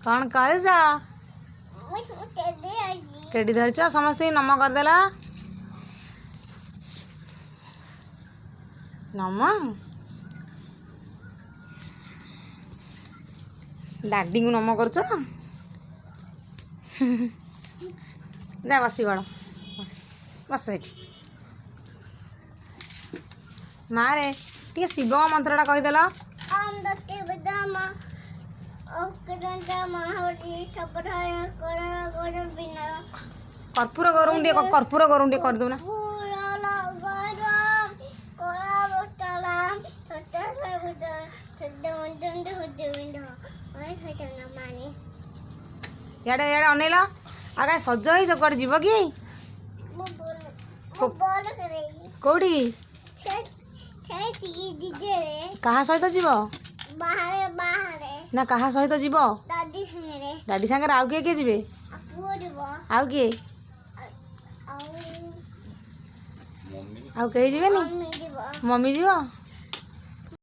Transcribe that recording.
कौन कर टेडी धरच समस्त नम करदेला नम डाडी को नम कर जा बस बड़ बस ये मारे टे शिव मंत्रटा कहीदेल कर्पूर गरम टे कर्पूर गरम टे कर दूना याडे याडे अनेल आगे सज हो कड़े जीव कि कौटी कहा सहित जीव ना कहा सहित जीव डाडी सांगे आउ किए जीवे आउ किए आउ कहीं जीवेनी मम्मी जीव